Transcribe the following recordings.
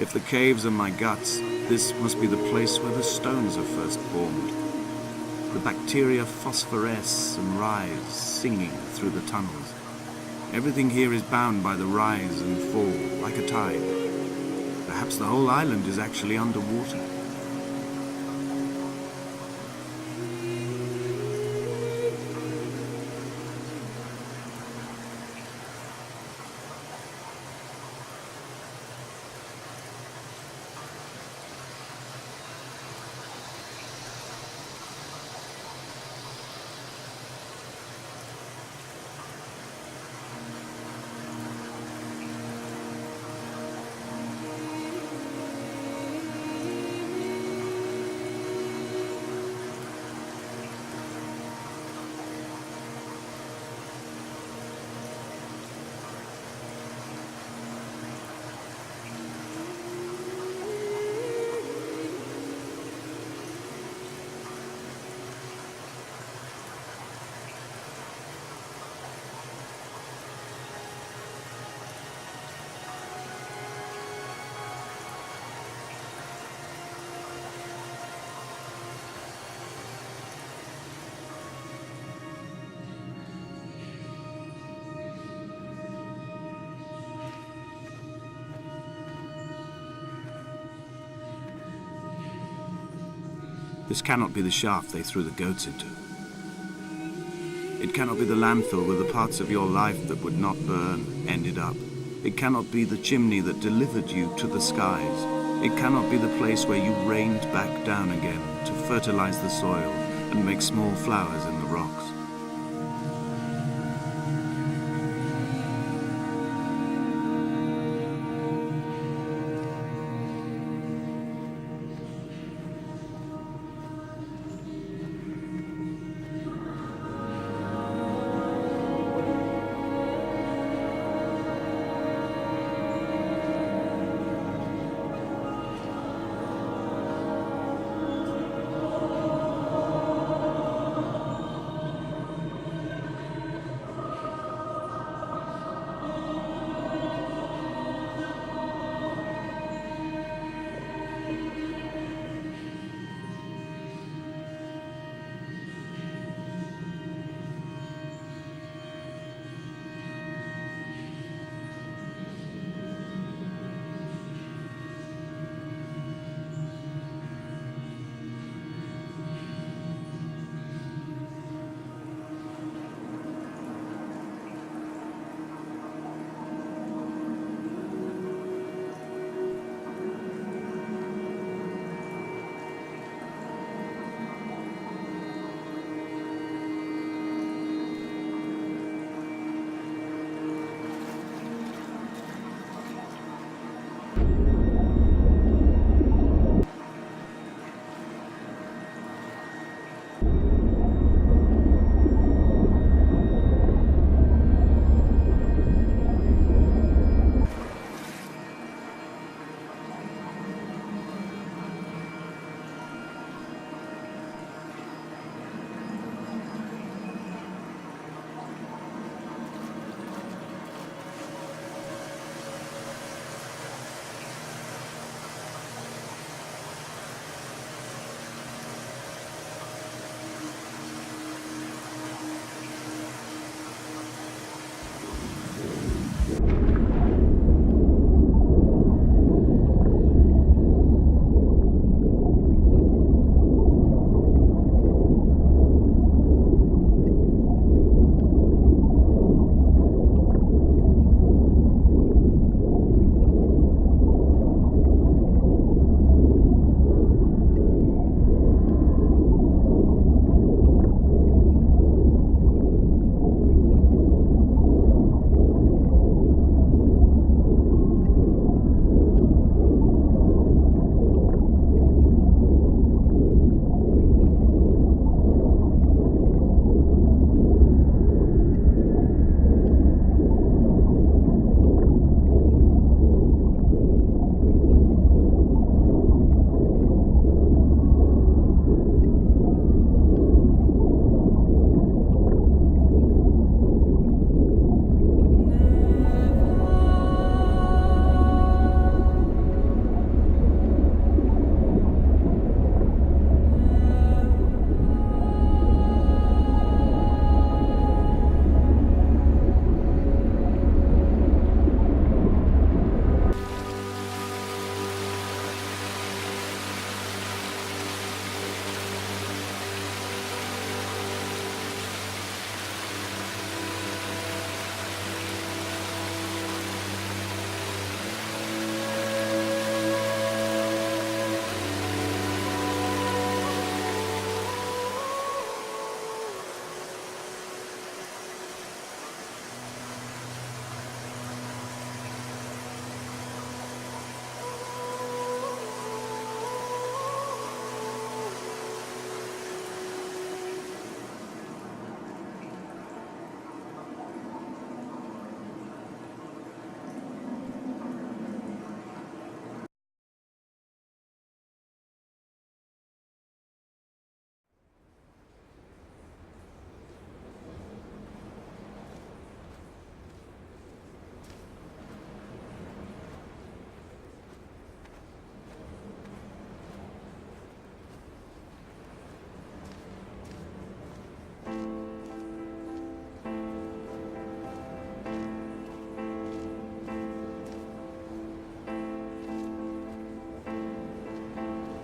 If the caves are my guts, this must be the place where the stones are first formed. The bacteria phosphoresce and rise, singing through the tunnels. Everything here is bound by the rise and fall, like a tide. Perhaps the whole island is actually underwater. This cannot be the shaft they threw the goats into. It cannot be the landfill where the parts of your life that would not burn ended up. It cannot be the chimney that delivered you to the skies. It cannot be the place where you rained back down again to fertilize the soil and make small flowers in the rocks.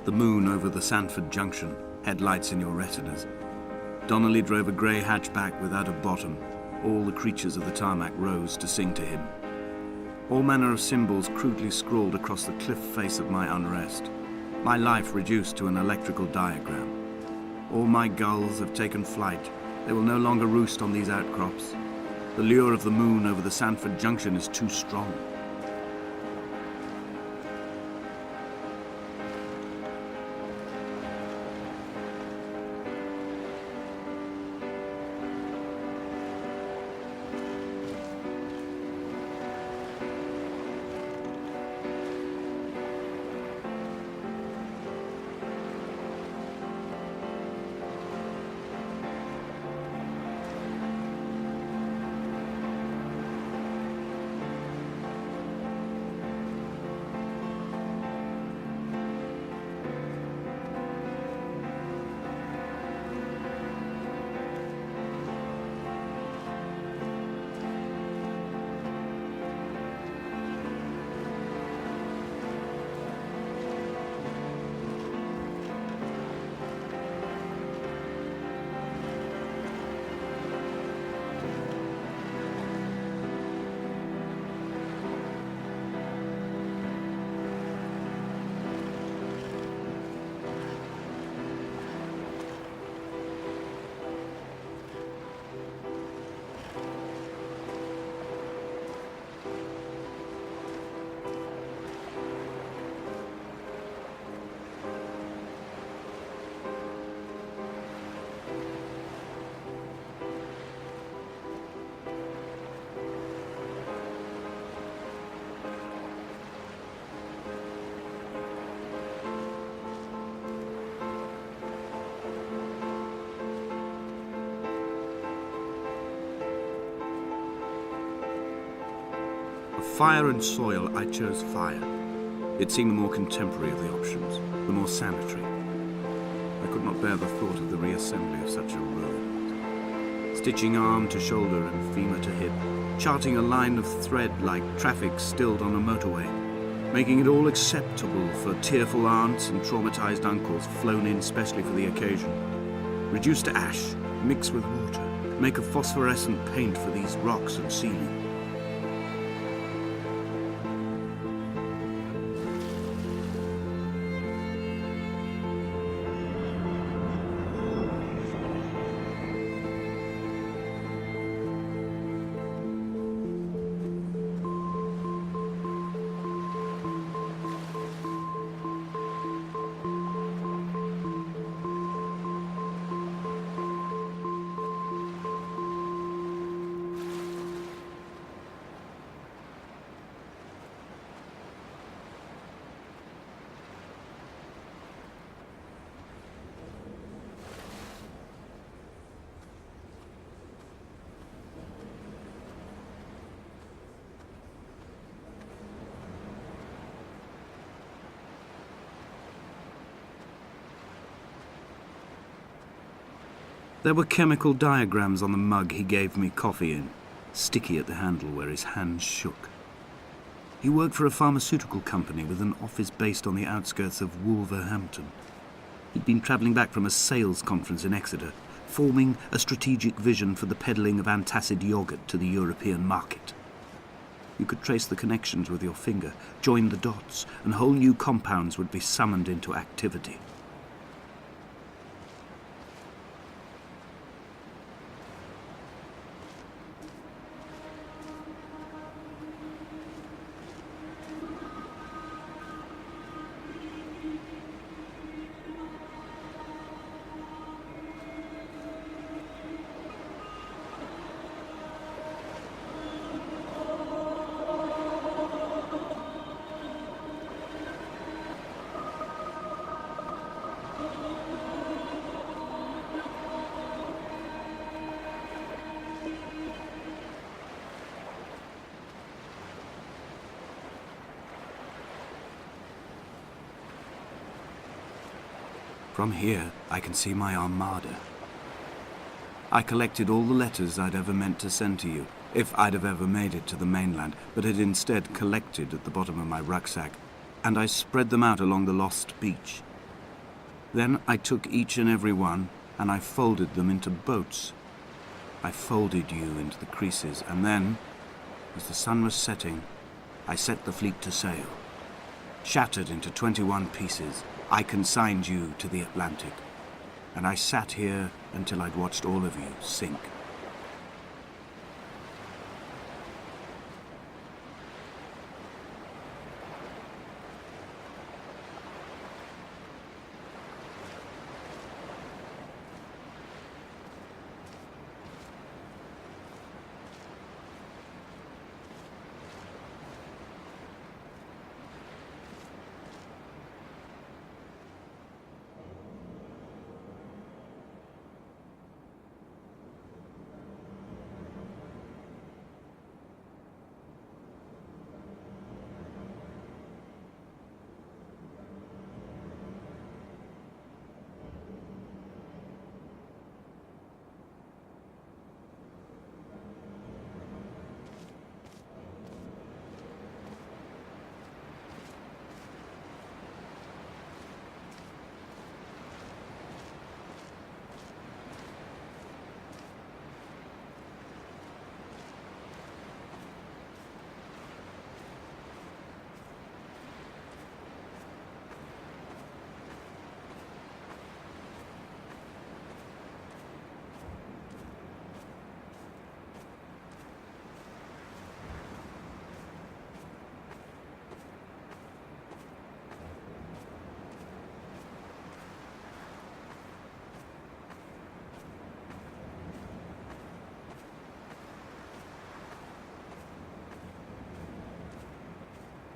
The moon over the Sanford Junction, headlights in your retinas. Donnelly drove a grey hatchback without a bottom. All the creatures of the tarmac rose to sing to him. All manner of symbols crudely scrawled across the cliff face of my unrest. My life reduced to an electrical diagram. All my gulls have taken flight. They will no longer roost on these outcrops. The lure of the moon over the Sanford Junction is too strong. Of fire and soil, I chose fire. It seemed the more contemporary of the options, the more sanitary. I could not bear the thought of the reassembly of such a road. Stitching arm to shoulder and femur to hip, charting a line of thread like traffic stilled on a motorway, making it all acceptable for tearful aunts and traumatized uncles flown in specially for the occasion. Reduce to ash, mix with water, make a phosphorescent paint for these rocks and ceiling. There were chemical diagrams on the mug he gave me coffee in, sticky at the handle where his hands shook. He worked for a pharmaceutical company with an office based on the outskirts of Wolverhampton. He'd been travelling back from a sales conference in Exeter, forming a strategic vision for the peddling of antacid yogurt to the European market. You could trace the connections with your finger, join the dots, and whole new compounds would be summoned into activity. From here, I can see my armada. I collected all the letters I'd ever meant to send to you, if I'd have ever made it to the mainland, but had instead collected at the bottom of my rucksack, and I spread them out along the lost beach. Then I took each and every one, and I folded them into boats. I folded you into the creases, and then, as the sun was setting, I set the fleet to sail. Shattered into 21 pieces, I consigned you to the Atlantic, and I sat here until I'd watched all of you sink.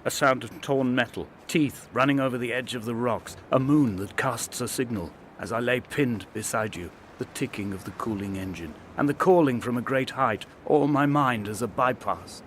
A sound of torn metal, teeth running over the edge of the rocks, a moon that casts a signal. As I lay pinned beside you, the ticking of the cooling engine, and the calling from a great height, all my mind as a bypass.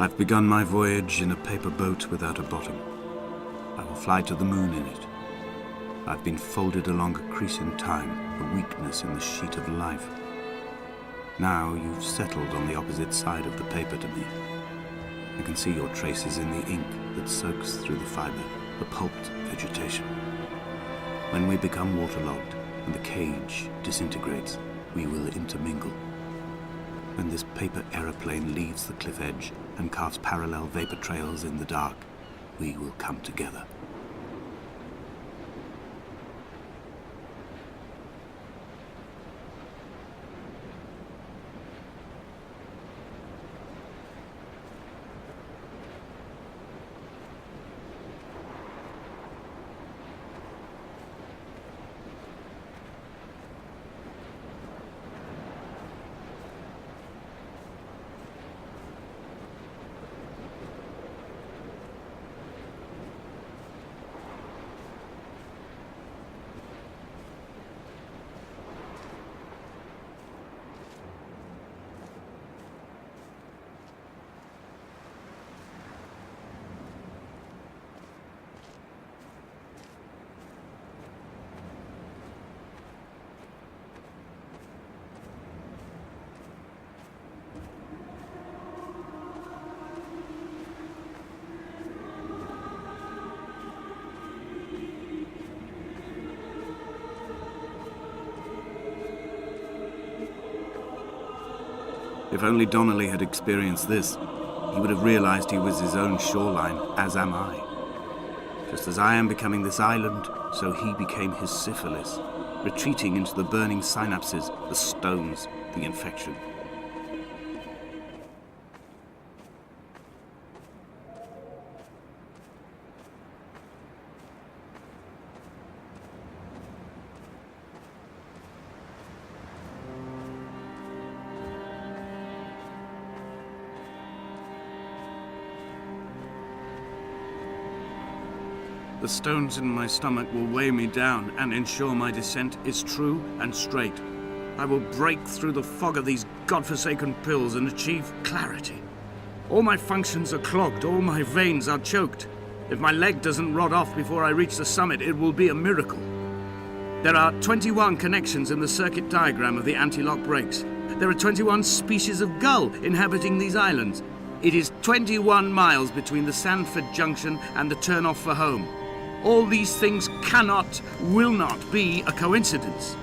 I've begun my voyage in a paper boat without a bottom. I will fly to the moon in it. I've been folded along a crease in time, a weakness in the sheet of life. Now you've settled on the opposite side of the paper to me. I can see your traces in the ink that soaks through the fiber, the pulped vegetation. When we become waterlogged and the cage disintegrates, we will intermingle. When this paper aeroplane leaves the cliff edge and carves parallel vapor trails in the dark, we will come together. If only Donnelly had experienced this, he would have realized he was his own shoreline, as am I. Just as I am becoming this island, so he became his syphilis, retreating into the burning synapses, the stones, the infection. The stones in my stomach will weigh me down and ensure my descent is true and straight. I will break through the fog of these godforsaken pills and achieve clarity. All my functions are clogged, all my veins are choked. If my leg doesn't rot off before I reach the summit, it will be a miracle. There are 21 connections in the circuit diagram of the anti-lock brakes. There are 21 species of gull inhabiting these islands. It is 21 miles between the Sanford Junction and the turn-off for home. All these things cannot, will not be a coincidence.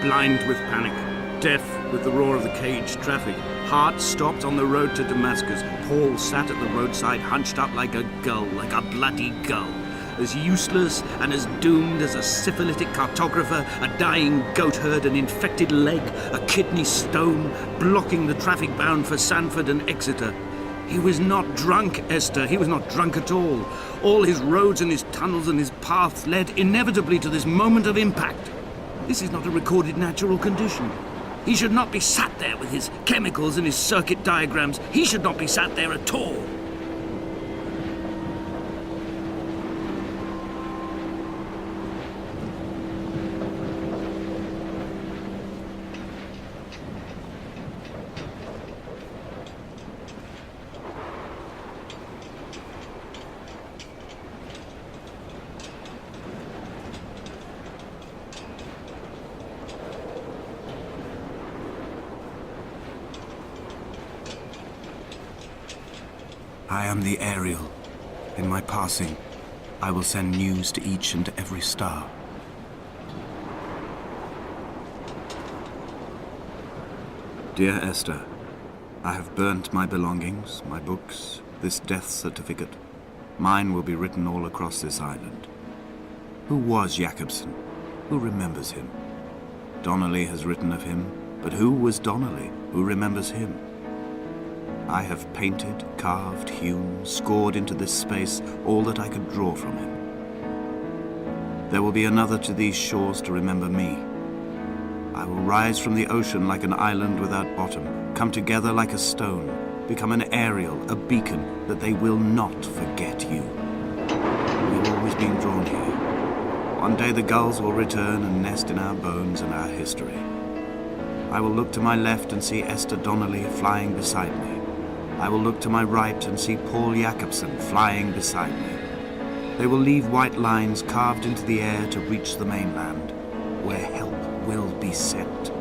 Blind with panic, deaf with the roar of the caged traffic, heart stopped on the road to Damascus, Paul sat at the roadside hunched up like a gull, like a bloody gull, as useless and as doomed as a syphilitic cartographer, a dying goat herd, an infected leg, a kidney stone, blocking the traffic bound for Sanford and Exeter. He was not drunk, Esther. He was not drunk at all. All his roads and his tunnels and his paths led inevitably to this moment of impact. This is not a recorded natural condition. He should not be sat there with his chemicals and his circuit diagrams. He should not be sat there at all. I am the Ariel. In my passing, I will send news to each and every star. Dear Esther, I have burnt my belongings, my books, this death certificate. Mine will be written all across this island. Who was Jakobsen? Who remembers him? Donnelly has written of him, but who was Donnelly? Who remembers him? I have painted, carved, hewn, scored into this space all that I could draw from him. There will be another to these shores to remember me. I will rise from the ocean like an island without bottom, come together like a stone, become an Ariel, a beacon, that they will not forget you. We've always been drawn here. One day the gulls will return and nest in our bones and our history. I will look to my left and see Esther Donnelly flying beside me. I will look to my right and see Paul Jakobsen flying beside me. They will leave white lines carved into the air to reach the mainland, where help will be sent.